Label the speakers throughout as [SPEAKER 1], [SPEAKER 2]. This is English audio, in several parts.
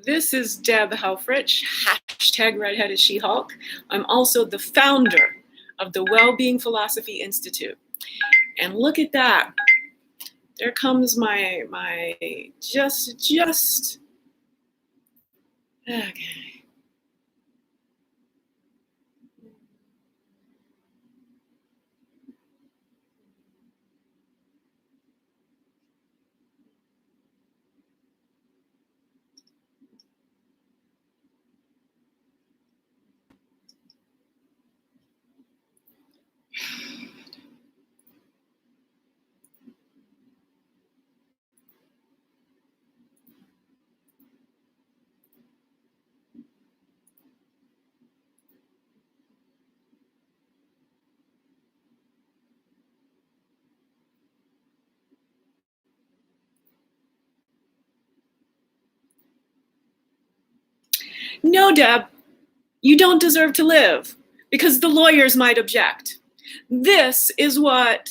[SPEAKER 1] This is Deb Helfrich, hashtag Redheaded She-Hulk. I'm also the founder of the Wellbeing Philosophy Institute. And look at that. There comes my okay. No, Deb, you don't deserve to live because the lawyers might object. This is what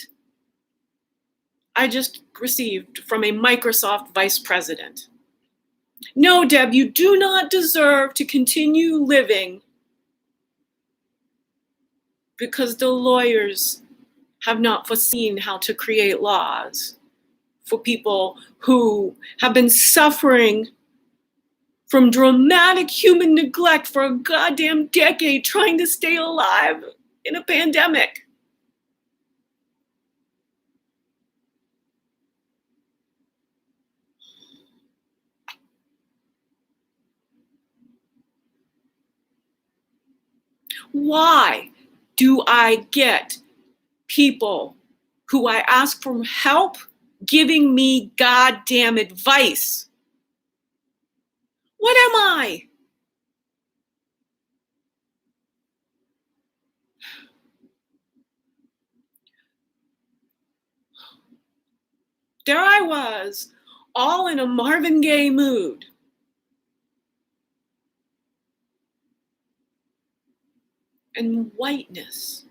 [SPEAKER 1] I just received from a Microsoft vice president. No, Deb, you do not deserve to continue living because the lawyers have not foreseen how to create laws for people who have been suffering from dramatic human neglect for a goddamn decade trying to stay alive in a pandemic. Why do I get people who I ask for help giving me goddamn advice? What am I? There I was, all in a Marvin Gaye mood. And whiteness,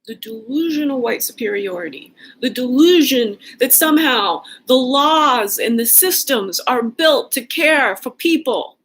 [SPEAKER 1] the delusional white superiority, the delusion that somehow the laws and the systems are built to care for people.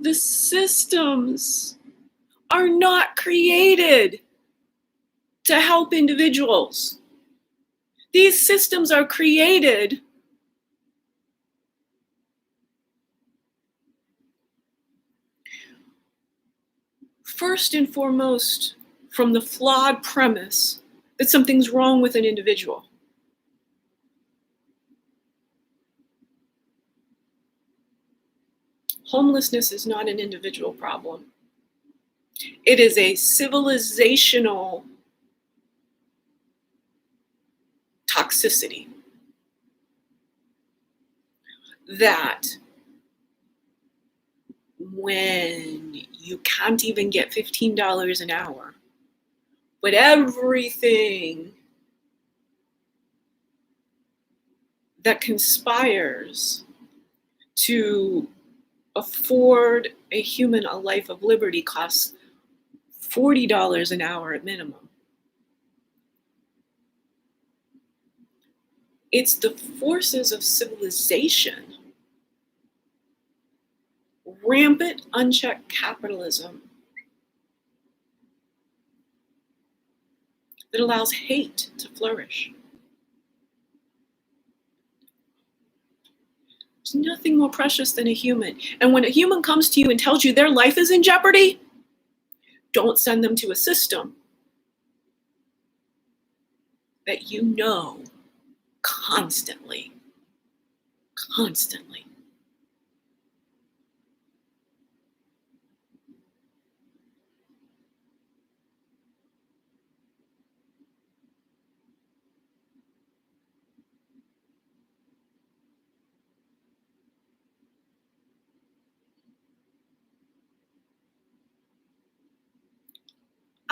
[SPEAKER 1] The systems are not created to help individuals. These systems are created first and foremost from the flawed premise that something's wrong with an individual. Homelessness is not an individual problem. It is a civilizational toxicity that when you can't even get $15 an hour, but everything that conspires to afford a human a life of liberty costs $40 an hour at minimum. It's the forces of civilization, rampant, unchecked capitalism that allows hate to flourish. There's nothing more precious than a human. And when a human comes to you and tells you their life is in jeopardy, don't send them to a system. that you know constantly, constantly.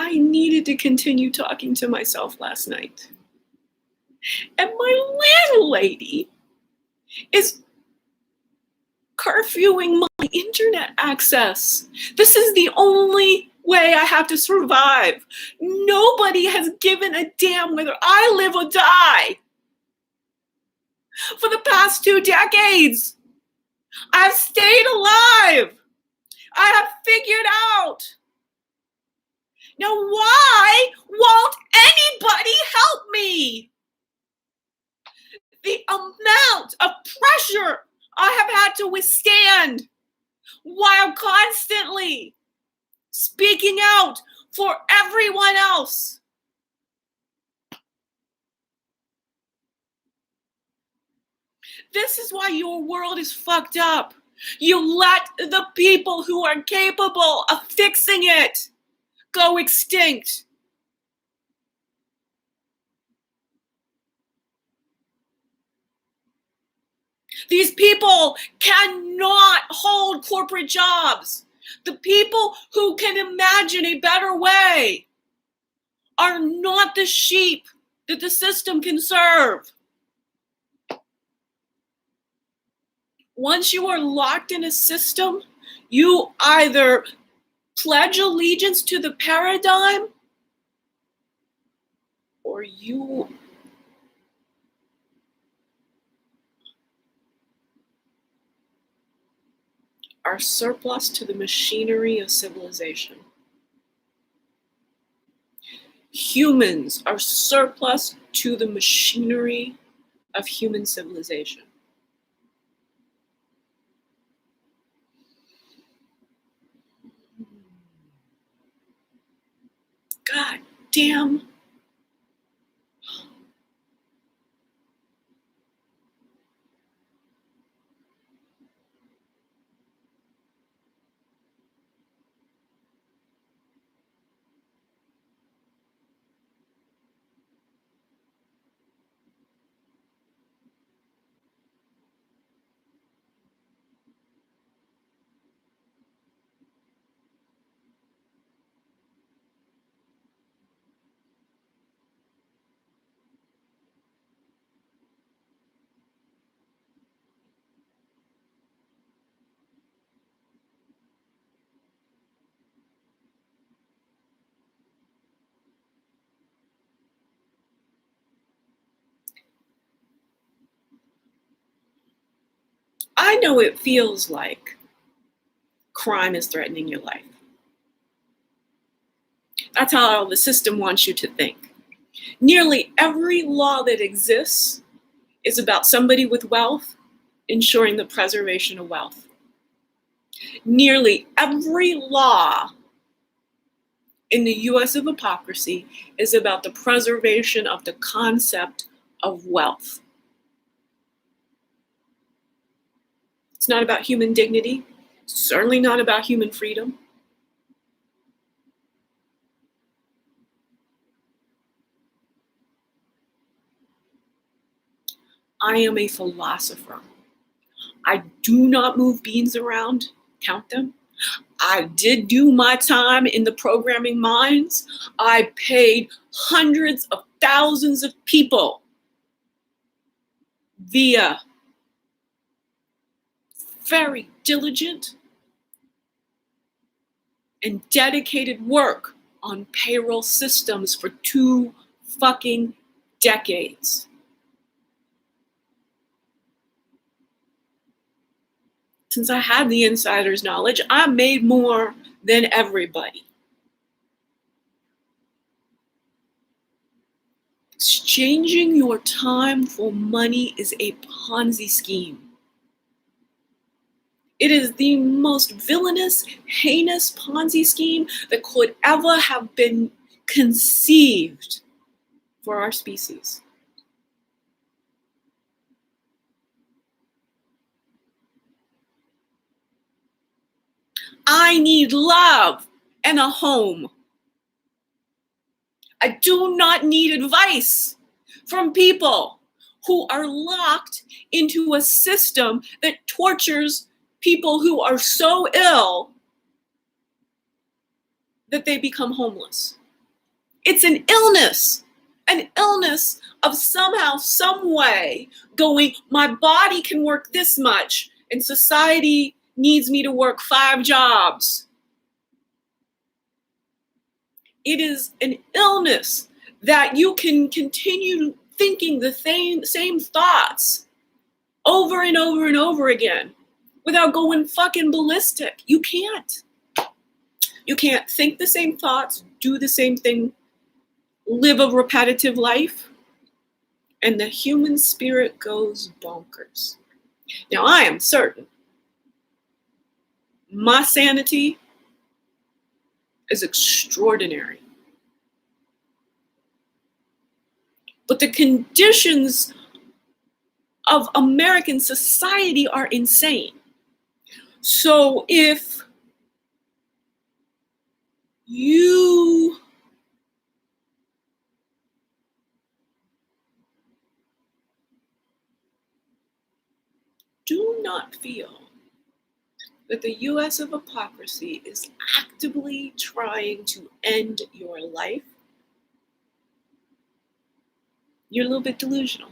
[SPEAKER 1] I needed to continue talking to myself last night. And my landlady is curfewing my internet access. This is the only way I have to survive. Nobody has given a damn whether I live or die. For the past 2 decades, I've stayed alive. I have figured out. Now, why won't anybody help me? The amount of pressure I have had to withstand while constantly speaking out for everyone else. This is why your world is fucked up. You let the people who are capable of fixing it go extinct. These people cannot hold corporate jobs. The people who can imagine a better way are not the sheep that the system can serve. Once you are locked in a system, you either pledge allegiance to the paradigm or you are surplus to the machinery of civilization. Humans are surplus to the machinery of human civilization. God damn. I know it feels like crime is threatening your life. That's how the system wants you to think. Nearly every law that exists is about somebody with wealth ensuring the preservation of wealth. Nearly every law in the US of hypocrisy is about the preservation of the concept of wealth. It's not about human dignity, certainly not about human freedom. I am a philosopher. I do not move beans around, count them. I did do my time in the programming mines. I paid hundreds of thousands of people via very diligent and dedicated work on payroll systems for 2 fucking decades. Since I had the insider's knowledge, I made more than everybody. Exchanging your time for money is a Ponzi scheme. It is the most villainous, heinous Ponzi scheme that could ever have been conceived. for our species. I need love and a home. I do not need advice from people who are locked into a system that tortures people who are so ill that they become homeless. It's an illness of somehow, some way going, my body can work this much and society needs me to work 5 jobs. It is an illness that you can continue thinking the same thoughts over and over and over again without going fucking ballistic. You can't. You can't think the same thoughts, do the same thing, live a repetitive life, and the human spirit goes bonkers. Now, I am certain my sanity is extraordinary. But the conditions of American society are insane. So if you do not feel that the US of hypocrisy is actively trying to end your life, you're a little bit delusional.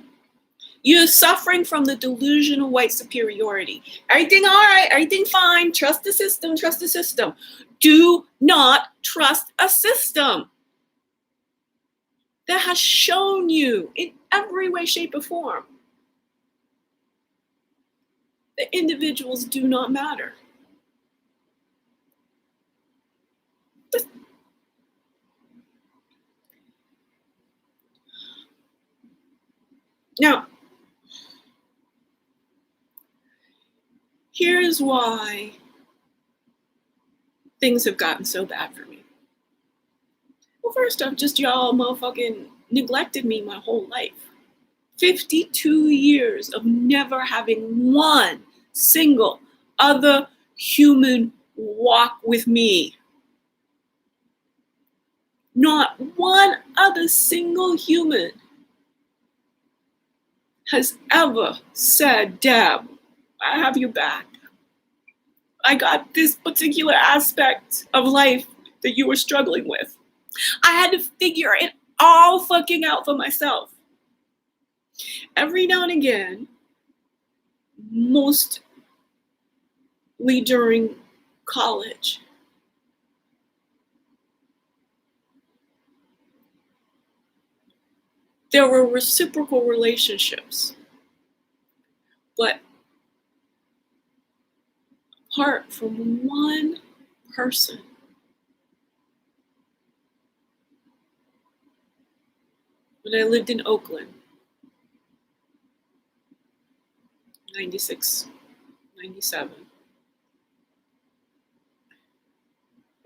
[SPEAKER 1] You're suffering from the delusion of white superiority. Everything all right, everything fine, trust the system, trust the system. Do not trust a system that has shown you in every way, shape, or form that individuals do not matter. Now, here's why things have gotten so bad for me. Well, first off, just y'all motherfucking neglected me my whole life. 52 years of never having one single other human walk with me. Not one other single human has ever said, Deb, I have your back. I got this particular aspect of life that you were struggling with. I had to figure it all fucking out for myself. Every now and again, mostly during college, there were reciprocal relationships, but apart from one person, when I lived in Oakland, 96, 97,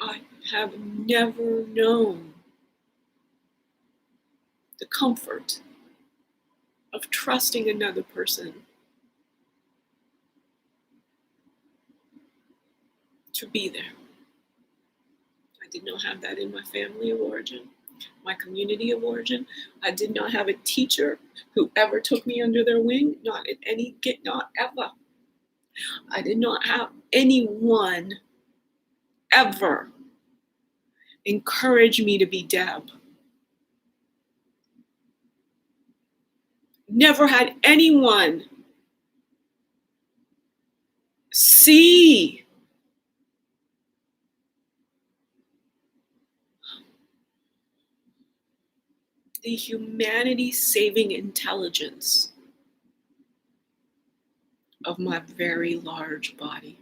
[SPEAKER 1] I have never known the comfort of trusting another person to be there. I did not have that in my family of origin, my community of origin. I did not have a teacher who ever took me under their wing, not ever. I did not have anyone ever encourage me to be Deb. Never had anyone see the humanity-saving intelligence of my very large body.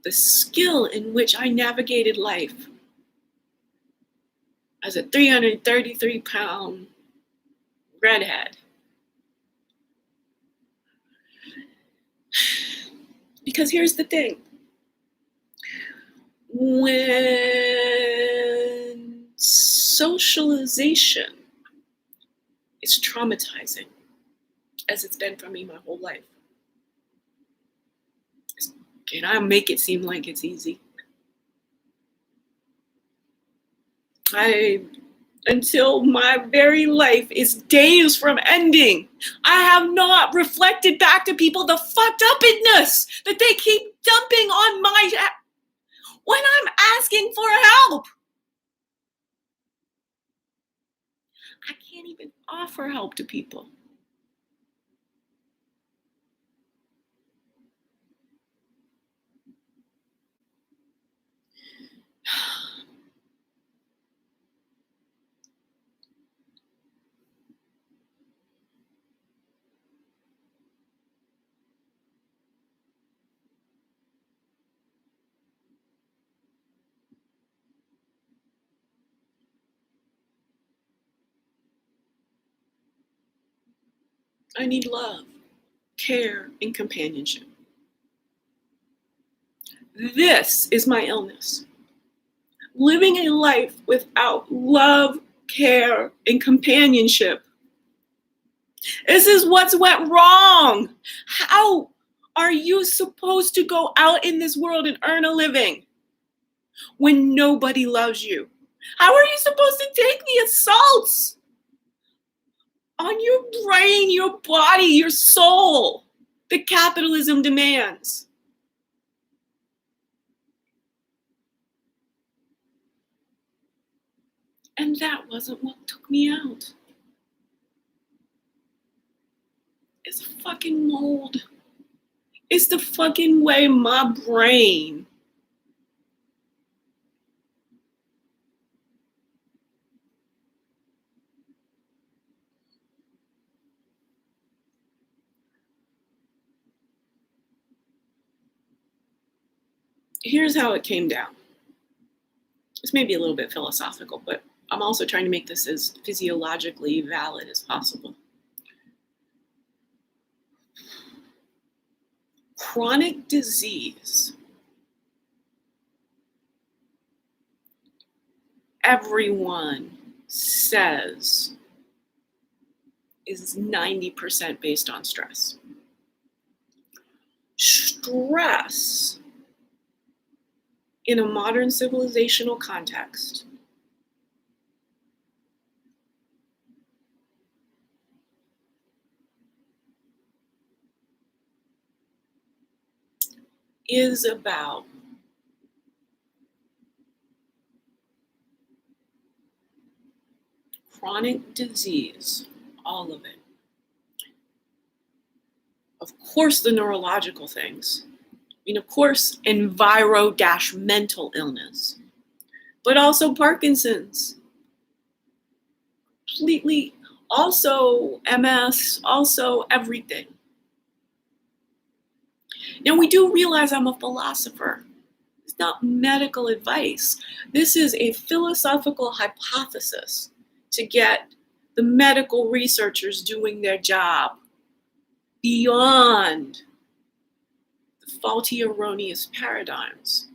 [SPEAKER 1] The skill in which I navigated life as a 333-pound redhead. Because here's the thing. When Socialization is traumatizing, as it's been for me my whole life. And I make it seem like it's easy. Until my very life is days from ending, I have not reflected back to people the fucked upness that they keep dumping on my when I'm asking for help. I can't even offer help to people. I need love, care, and companionship. This is my illness. Living a life without love, care, and companionship. This is what's went wrong. How are you supposed to go out in this world and earn a living when nobody loves you? How are you supposed to take the assaults on your brain, your body, your soul that capitalism demands? And that wasn't what took me out. It's fucking mold. It's the fucking way my brain here's how it came down. This may be a little bit philosophical, but I'm also trying to make this as physiologically valid as possible. Chronic disease, everyone says, is 90% based on stress. Stress in a modern civilizational context is about chronic disease, all of it. Of course, the neurological things. Of course, enviro-mental illness, but also Parkinson's, completely, also MS, also everything. Now, we do realize I'm a philosopher. It's not medical advice. This is a philosophical hypothesis to get the medical researchers doing their job beyond the faulty, erroneous paradigms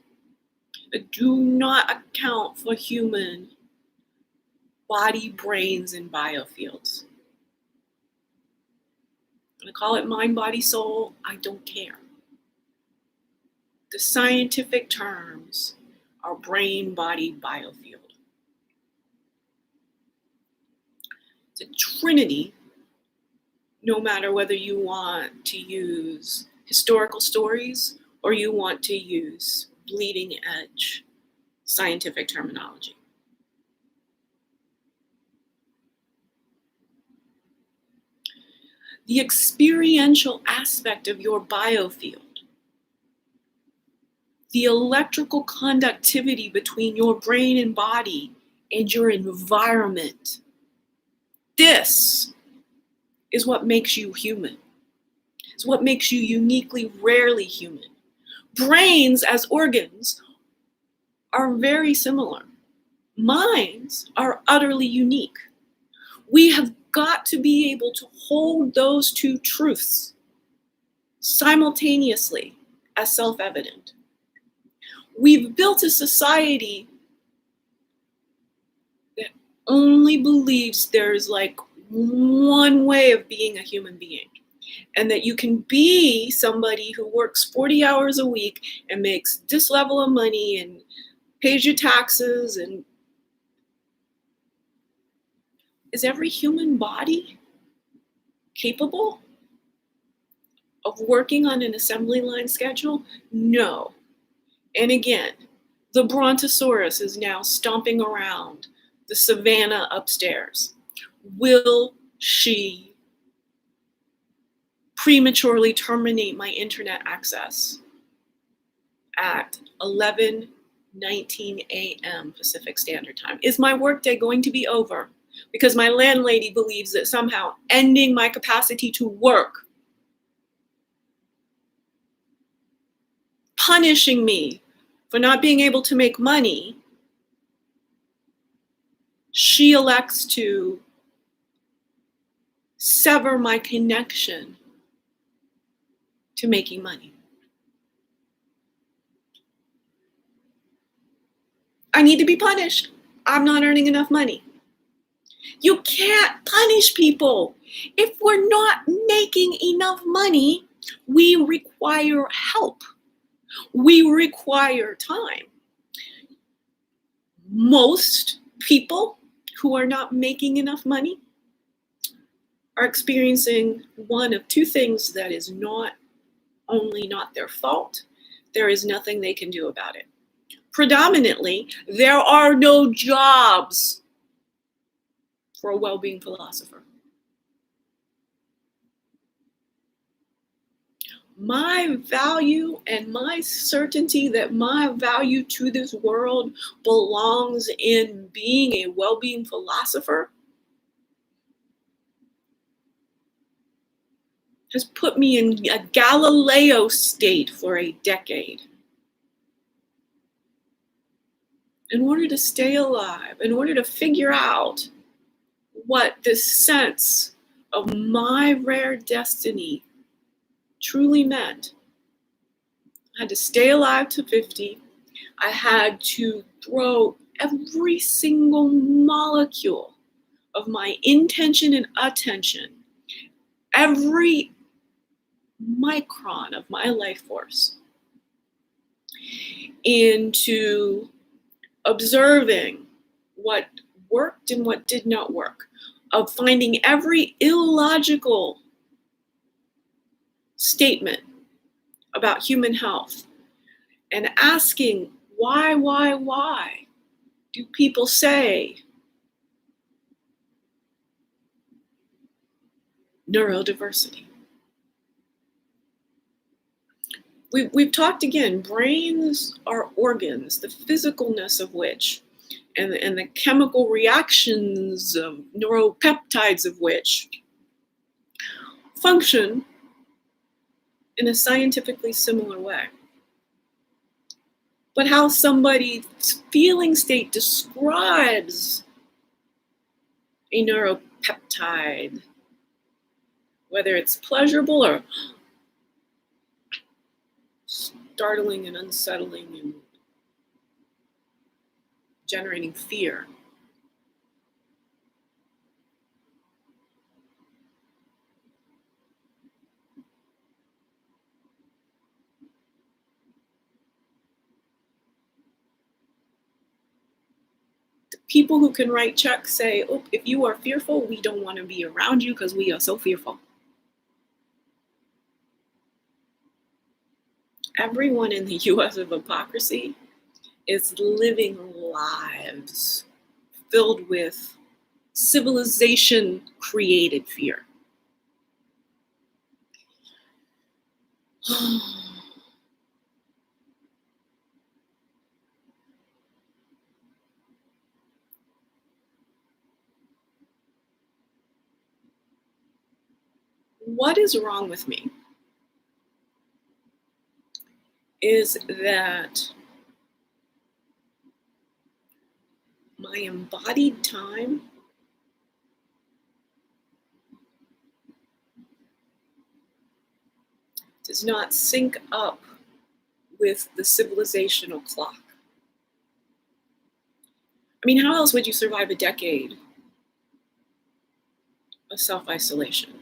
[SPEAKER 1] that do not account for human body, brains, and biofields. I'm going to call it mind, body, soul. I don't care. The scientific terms are brain, body, biofield. It's a trinity, no matter whether you want to use historical stories or you want to use bleeding edge scientific terminology. The experiential aspect of your biofield, the electrical conductivity between your brain and body and your environment. This is what makes you human. It's what makes you uniquely, rarely human. Brains as organs are very similar. Minds are utterly unique. We have got to be able to hold those two truths simultaneously as self-evident. We've built a society that only believes there's like one way of being a human being, and that you can be somebody who works 40 hours a week and makes this level of money and pays your taxes. And is every human body capable of working on an assembly line schedule? No. And again, the Brontosaurus is now stomping around the savannah upstairs. Will she prematurely terminate my internet access at 11:19 a.m. Pacific Standard Time? Is my workday going to be over because my landlady believes that somehow ending my capacity to work, punishing me for not being able to make money, she elects to sever my connection to making money? I need to be punished. I'm not earning enough money. You can't punish people. If we're not making enough money, we require help. We require time. Most people who are not making enough money are experiencing one of two things that is not only not their fault, there is nothing they can do about it. Predominantly, there are no jobs for a well-being philosopher. My value and my certainty that my value to this world belongs in being a well-being philosopher has put me in a Galileo state for a decade. In order to stay alive, in order to figure out what this sense of my rare destiny truly meant, I had to stay alive to 50. I had to throw every single molecule of my intention and attention, every micron of my life force, into observing what worked and what did not work, of finding every illogical statement about human health and asking why do people say neurodiversity? We've talked again, brains are organs, the physicalness of which and the chemical reactions of neuropeptides of which function in a scientifically similar way. But how somebody's feeling state describes a neuropeptide, whether it's pleasurable or startling and unsettling and generating fear. The people who can write checks say, oh, if you are fearful, we don't want to be around you because we are so fearful. Everyone in the US of hypocrisy is living lives filled with civilization created fear. What is wrong with me is that my embodied time does not sync up with the civilizational clock. mean, how else would you survive a decade of self-isolation?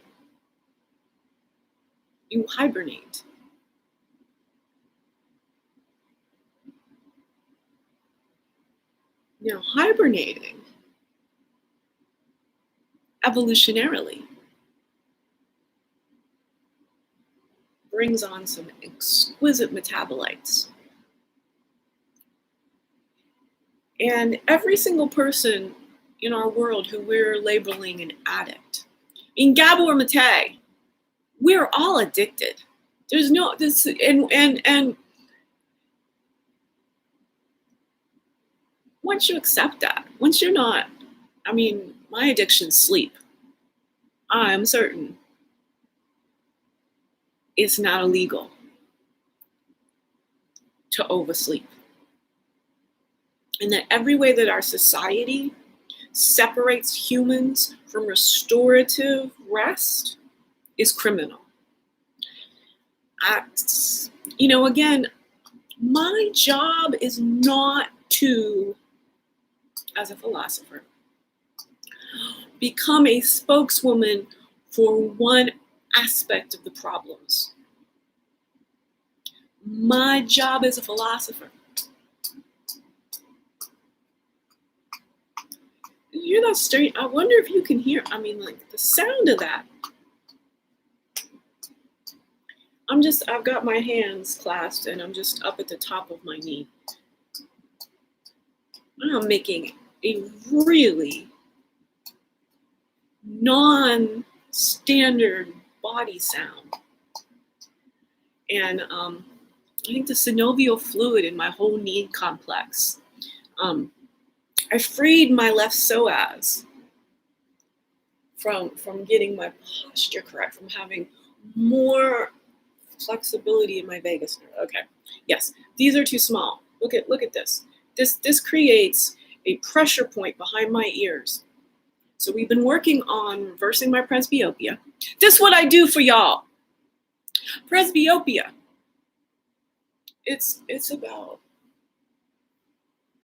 [SPEAKER 1] You hibernate. Now, hibernating, evolutionarily, brings on some exquisite metabolites. And every single person in our world who we're labeling an addict, in Gabor Mate, we're all addicted. There's no this and once you accept that, once you're not, I mean, my addiction's sleep. I'm certain it's not illegal to oversleep. And that every way that our society separates humans from restorative rest is criminal. Again, my job is not to, as a philosopher, become a spokeswoman for one aspect of the problems. My job as a philosopher. You hear that straight? I wonder if you can hear, the sound of that. I've got my hands clasped and I'm just up at the top of my knee. I'm making a really non-standard body sound. And I think the synovial fluid in my whole knee complex. I freed my left psoas from getting my posture correct, from having more flexibility in my vagus nerve. Okay, yes, these are too small. Look at this. This creates a pressure point behind my ears. So we've been working on reversing my presbyopia. This is what I do for y'all. Presbyopia. It's about